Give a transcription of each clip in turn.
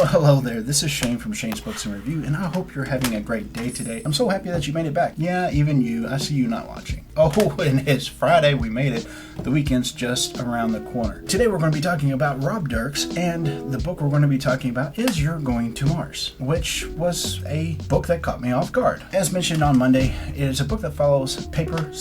Well, hello there. This is Shane from Shane's Books and Review, and I hope you're having a great day today. I'm so happy that you made it back. Yeah, even you. I see you not watching. Oh, and it's Friday. We made it. The weekend's just around the corner. Today we're going to be talking about Rob Dircks, and the book we're going to be talking about is You're Going to Mars, which was a book that caught me off guard. As mentioned on Monday, it is a book that follows Pepper/Robin.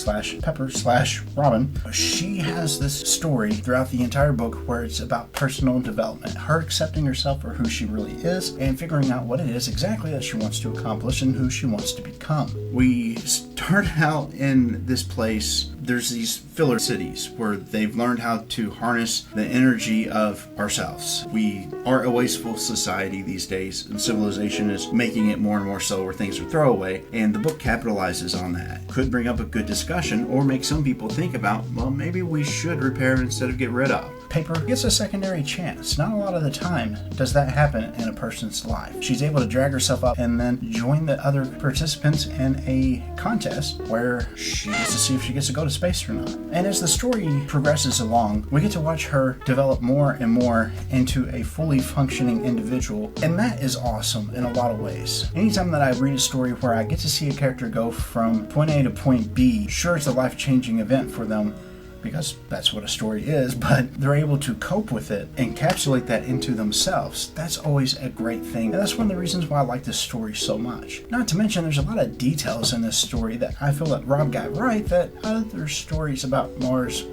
She has this story throughout the entire book where it's about personal development, her accepting herself for who she really is and figuring out what it is exactly that she wants to accomplish and who she wants to become. We start out in this place. There's these filler cities where they've learned how to harness the energy of ourselves. We are a wasteful society these days, and civilization is making it more and more so where things are throwaway, and the book capitalizes on that. Could bring up a good discussion or make some people think about, well, maybe we should repair instead of get rid of. Paper gets a secondary chance. Not a lot of the time does that happen in a person's life. She's able to drag herself up and then join the other participants in a contest where she gets to see if she gets to go to space or not. And as the story progresses along, we get to watch her develop more and more into a fully functioning individual, and that is awesome in a lot of ways. Anytime that I read a story where I get to see a character go from point A to point B, sure, it's a life-changing event for them, because that's what a story is, but they're able to cope with it, encapsulate that into themselves. That's always a great thing. And that's one of the reasons why I like this story so much. Not to mention, there's a lot of details in this story that I feel that Rob got right that other stories about Mars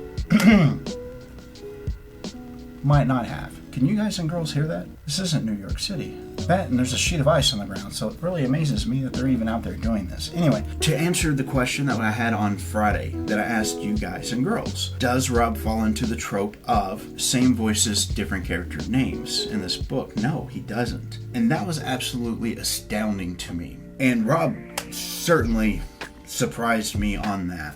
might not have. Can you guys and girls hear that? This isn't New York City. That, and there's a sheet of ice on the ground, so it really amazes me that they're even out there doing this. Anyway, to answer the question that I had on Friday that I asked you guys and girls, does Rob fall into the trope of same voices, different character names in this book? No, he doesn't. And that was absolutely astounding to me. And Rob certainly surprised me on that.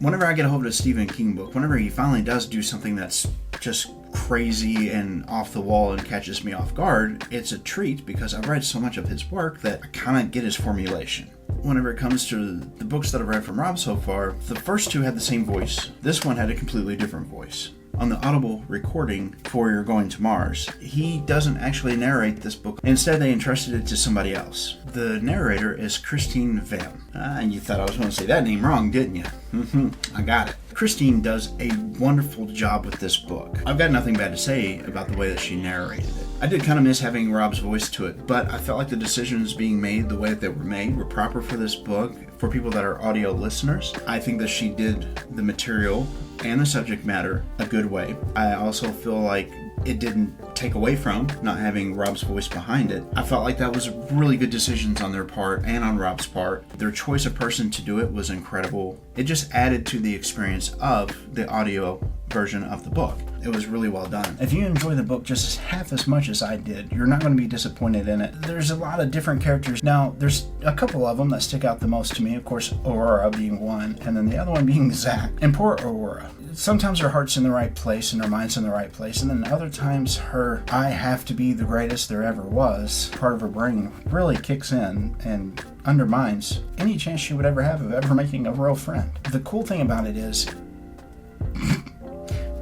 Whenever I get a hold of a Stephen King book, whenever he finally does do something that's just crazy and off the wall and catches me off guard, it's a treat because I've read so much of his work that I kind of get his formulation. Whenever it comes to the books that I've read from Rob so far, the first two had the same voice. This one had a completely different voice. On the Audible recording for You're Going to Mars, he doesn't actually narrate this book. Instead, they entrusted it to somebody else. The narrator is Christine Van. And you thought I was going to say that name wrong, didn't you? I got it. Christine does a wonderful job with this book. I've got nothing bad to say about the way that she narrated it. I did kind of miss having Rob's voice to it, but I felt like the decisions being made, the way that they were made, were proper for this book. For people that are audio listeners, I think that she did the material and the subject matter a good way. I also feel like it didn't take away from not having Rob's voice behind it. I felt like that was really good decisions on their part and on Rob's part. Their choice of person to do it was incredible. It just added to the experience of the audio version of the book. It was really well done. If you enjoy the book just half as much as I did, you're not going to be disappointed in it. There's a lot of different characters. Now, there's a couple of them that stick out the most to me. Of course, Aurora being one, and then the other one being Zach. And poor Aurora. Sometimes her heart's in the right place and her mind's in the right place, and then other times her I have to be the greatest there ever was part of her brain really kicks in and undermines any chance she would ever have of ever making a real friend. The cool thing about it is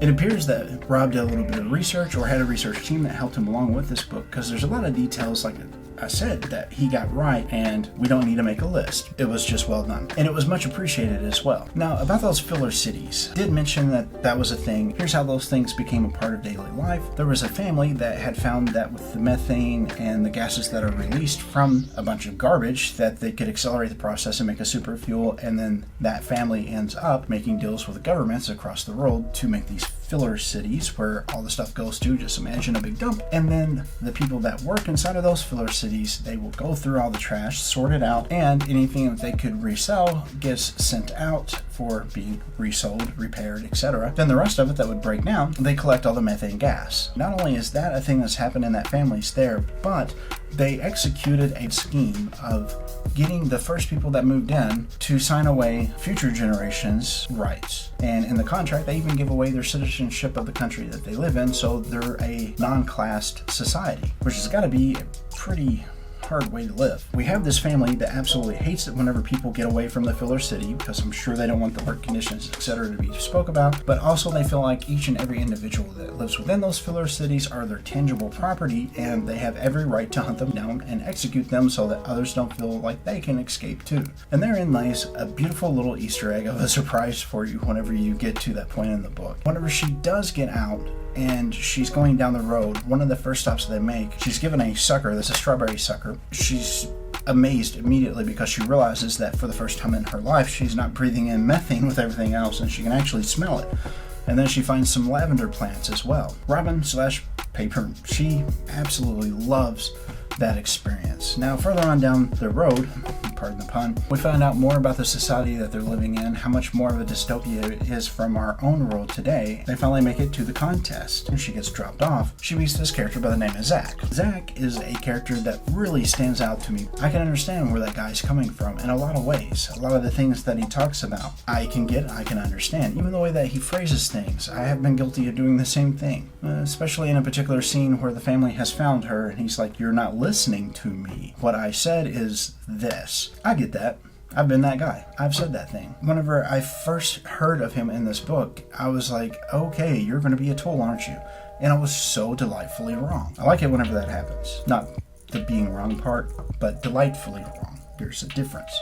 it appears that Rob did a little bit of research or had a research team that helped him along with this book, because there's a lot of details, like I said, that he got right, and we don't need to make a list. It was just well done, and it was much appreciated as well. Now, about those filler cities, I did mention that was a thing. Here's how those things became a part of daily life. There was a family that had found that with the methane and the gases that are released from a bunch of garbage, that they could accelerate the process and make a super fuel, and then that family ends up making deals with governments across the world to make these filler cities where all the stuff goes to. Just imagine a big dump. And then the people that work inside of those filler cities, they will go through all the trash, sort it out, and anything that they could resell gets sent out for being resold, repaired, etc. Then the rest of it that would break down, they collect all the methane gas. Not only is that a thing that's happened in that family's there, but they executed a scheme of getting the first people that moved in to sign away future generations' rights. And in the contract, they even give away their citizenship of the country that they live in, so they're a non-classed society, which has got to be a pretty hard way to live. We have this family that absolutely hates it whenever people get away from the filler city, because I'm sure they don't want the work conditions, etc. to be spoke about, but also they feel like each and every individual that lives within those filler cities are their tangible property, and they have every right to hunt them down and execute them so that others don't feel like they can escape too. And therein lies a beautiful little Easter egg of a surprise for you whenever you get to that point in the book. Whenever she does get out and she's going down the road, one of the first stops they make, she's given a sucker, that's a strawberry sucker. She's amazed immediately because she realizes that for the first time in her life, she's not breathing in methane with everything else, and she can actually smell it. And then she finds some lavender plants as well. Robin/Paper, she absolutely loves that experience. Now, further on down the road, pardon the pun, we find out more about the society that they're living in, how much more of a dystopia it is from our own world today. They finally make it to the contest. When she gets dropped off, she meets this character by the name of Zach. Zach is a character that really stands out to me. I can understand where that guy's coming from in a lot of ways. A lot of the things that he talks about, I can understand. Even the way that he phrases things, I have been guilty of doing the same thing. Especially in a particular scene where the family has found her, and he's like, "You're not listening to me. What I said is this." I get that. I've been that guy. I've said that thing. Whenever I first heard of him in this book, I was like, okay, you're going to be a tool, aren't you? And I was so delightfully wrong. I like it whenever that happens. Not the being wrong part, but delightfully wrong. There's a difference.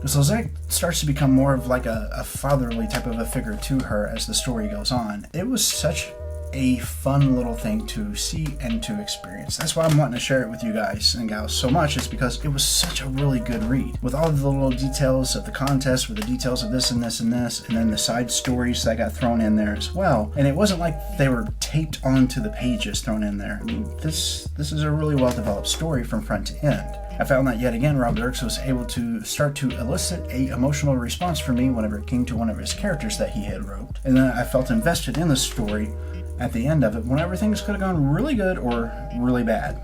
So Zach starts to become more of like a fatherly type of a figure to her as the story goes on. It was such a fun little thing to see and to experience. That's why I'm wanting to share it with you guys and gals so much, is because it was such a really good read. With all the little details of the contest, with the details of this and this and this, and then the side stories that got thrown in there as well. And it wasn't like they were taped onto the pages thrown in there. I mean, this is a really well developed story from front to end. I found that yet again Rob Dircks was able to start to elicit a emotional response from me whenever it came to one of his characters that he had wrote. And then I felt invested in the story at the end of it, whenever things could have gone really good or really bad.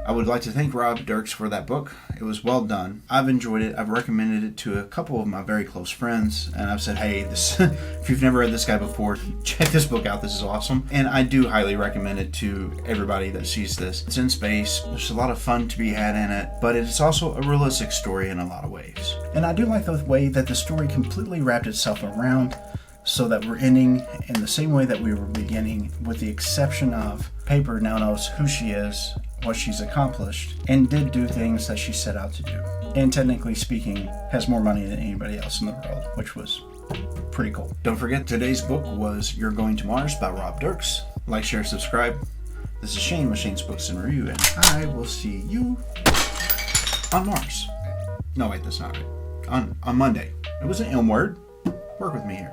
I would like to thank Rob Dircks for that book. It was well done. I've enjoyed it. I've recommended it to a couple of my very close friends, and I've said, hey, this if you've never read this guy before, check this book out. This is awesome. And I do highly recommend it to everybody that sees this. It's in space. There's a lot of fun to be had in it, but it's also a realistic story in a lot of ways. And I do like the way that the story completely wrapped itself around, so that we're ending in the same way that we were beginning, with the exception of Paper now knows who she is, what she's accomplished, and did do things that she set out to do. And technically speaking, has more money than anybody else in the world, which was pretty cool. Don't forget, today's book was You're Going to Mars by Rob Dircks. Like, share, subscribe. This is Shane with Shane's Books and Review, and I will see you on Mars. No, wait, that's not right. On Monday. It was an M word. Work with me here.